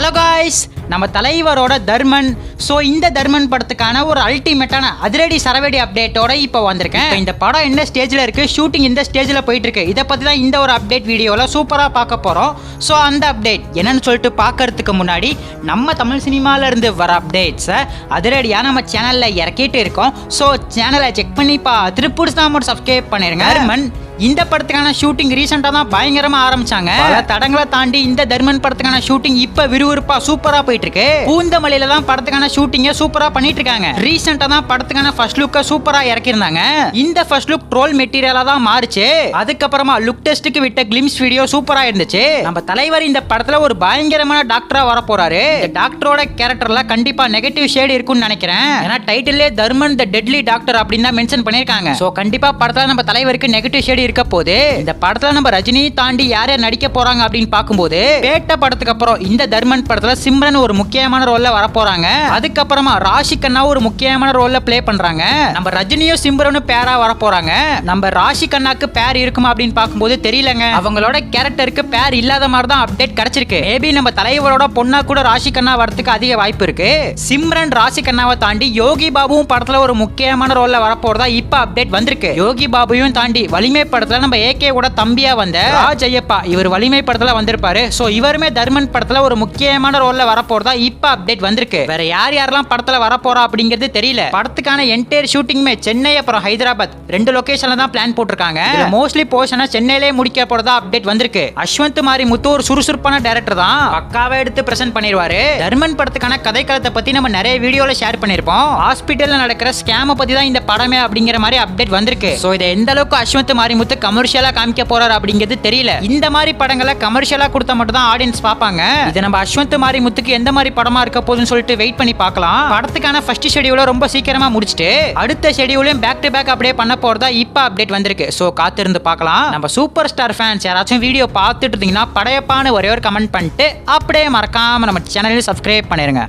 Hello guys, நம்ம தலைவரோட Dharman. So இந்த தர்மன் படத்துக்கான ஒரு அல்டிமேட்டான அதிரடி சரவெடி அப்டேட்டோட இப்போ வந்திருக்கேன். இந்த படம் என்ன ஸ்டேஜில் இருக்கு, ஷூட்டிங் இந்த ஸ்டேஜில் போயிட்டு இருக்கு, இதை பற்றி தான் இந்த ஒரு அப்டேட் வீடியோவில் சூப்பராக பார்க்க போகிறோம். ஸோ அந்த அப்டேட் என்னன்னு சொல்லிட்டு பார்க்கறதுக்கு முன்னாடி நம்ம தமிழ் சினிமால இருந்து வர அப்டேட்ஸை அதிரடியாக நம்ம சேனலில் இறக்கிட்டு இருக்கோம். ஸோ சேனலை செக் பண்ணி திருப்பூர் மட்டும் சப்ஸ்கிரைப் பண்ணிருங்க. தர்மன் இந்த படத்துக்கான ஷூட்டிங் ரீசெண்டா தான் பயங்கரமா ஆரம்பிச்சாங்க. தடங்களை தாண்டி இந்த தர்மன் படத்துக்கான ஷூட்டிங் இப்ப விறுவிறுப்பா சூப்பரா போயிட்டு இருக்கு. பூந்தமல்லியில தான் படத்துக்கான ஷூட்டிங்க சூப்பரா பண்ணிட்டு இருக்காங்க. ரீசெண்டா தான் படத்துக்கான ஃபர்ஸ்ட் லுக்க சூப்பரா இறக்கிருந்தாங்க. இந்த ஃபர்ஸ்ட் லுக் ட்ரோல் மெட்டீரியலா தான் மாறுச்சு. அதுக்கப்புறமா லுக் டெஸ்ட்டுக்கு விட்ட கிளிம்ஸ் வீடியோ சூப்பரா இருந்துச்சு. நம்ம தலைவர் இந்த படத்துல ஒரு பயங்கரமான டாக்டரா வர போறாரு. இந்த டாக்டரோட கேரக்டர்ல கண்டிப்பா நெகட்டிவ் ஷேட் இருக்கும்னு நினைக்கிறேன். ஏன்னா டைட்டிலே தர்மன் தி டெட்லி டாக்டர் அப்படின்னு தான் மென்ஷன் பண்ணிருக்காங்க. சோ கண்டிப்பா படத்துல நம்ம தலைவருக்கு நெகட்டிவ் ஷேட் இருக்க போது. இந்த படத்துல நம்ம ரஜினி தாண்டி யார் யார் நடிக்க போறாங்க அப்படின்னு பார்க்கும்போது பேட்ட படத்துக்கு அப்புறம் இந்த தர்மன் படத்துல சிம்ரன் ஒரு முக்கியமான ரோல்ல வர போறாங்க. அதுக்கப்புறமா ராஷி கண்ணா ஒரு முக்கியமான ரோல்ல பிளே பண்றாங்க. நம்ம ரஜினியும் சிம்ரனும் பேரா வர போறாங்க. நம்ம ராஷி கண்ணாக்கு பேர் இருக்குமா அப்படின்னு பார்க்கும்போது தெரியலங்க. அவங்களோட கேரக்டருக்கு பேர் இல்லாத மாதிரி தான் அப்டேட் கிடைச்சிருக்கு. மேபி நம்ம தலைவரோட பொண்ணா கூட ராஷி கண்ணா வரதுக்கு அதிக வாய்ப்பு இருக்கு. சிம்ரன் ராஷி கண்ணாவை தாண்டி யோகி பாபுவும் படத்துல ஒரு முக்கியமான ரோல்ல வர போறதா இப்ப அப்டேட் வந்திருக்கு. யோகி பாபுவையும் தாண்டி வலிமை படத்துல நம்ம ஏகே ஓட தம்பியா வந்த ராஜ் ஐயப்பா இவர் வலிமை படத்துல வந்திருப்பாரு. சோ இவருமே தர்மன் படத்துல ஒரு முக்கியமான ரோல்ல வர போறதா இப்ப அப்டேட் வந்திருக்கு. வேற யார் யாரெல்லாம் படத்துல வர போறா அப்படிங்கிறது தெரியல. படத்துக்கான என்டையர் ஷூட்டிங்மே சென்னை அப்புறம் ஹைதராபாத் ரெண்டு லொகேஷன்ல தான் பிளான் போட்டிருக்காங்க. மோஸ்ட்லி போர்ஷனை சென்னையிலே முடிக்க போறதா அப்டேட் வந்திருக்கு. அஸ்வந்த் மாரி முத்து ஒரு சுறுசுறுப்பான டைரக்டர் தான், பக்காவா எடுத்து பிரசன்ட் பண்ணிடுவாரு. தர்மன் படத்துக்கான கதைக்களத்தை பத்தி நம்ம நிறைய வீடியோல ஷேர் பண்ணிருப்போம். ஹாஸ்பிட்டல்ல நடக்கிற ஸ்கேம பத்தி தான் இந்த படமே அப்படிங்கிற மாதிரி அப்டேட் வந்திருக்கு. சோ இதை எந்த அளவுக்கு அஸ்வந்த் மாரி முத்து கமர்ஷியலா காமிக்க போறாரு அப்படிங்கிறது தெரியல. இந்த மாதிரி படங்களை கமர்ஷியலா கொடுத்தா மட்டும் தான் ஆடியன்ஸ் பாப்பாங்க. இது நம்ம அஸ்வந்த் மாரி முத்துக்கு எந்த மாதிரி படமா இருக்க போகுதுன்னு சொல்லிட்டு வெயிட் பண்ணி பார்க்கலாம். படத்துக்கான ஃபர்ஸ்ட் ஷெட்யூல ரொம்ப சீக்கிரமா முடிச்சிட்டு அடுத்த ஷெட்யூலையும் பேக் டு பேக் அப்படியே பண்ண போறதா இப்ப அப்டேட் வந்திருக்கு. சோ காத்திருந்து பார்க்கலாம். நம்ம சூப்பர் ஸ்டார் ஃபேன்ஸ் யாராச்சும் வீடியோ பார்த்துட்டு இருந்தீங்கன்னா படையப்பான்னு ஒரே ஒரு கமெண்ட் பண்ணிட்டு அப்படியே மறக்காம நம்ம சேனலையும் சப்ஸ்கிரைப் பண்ணிருங்க.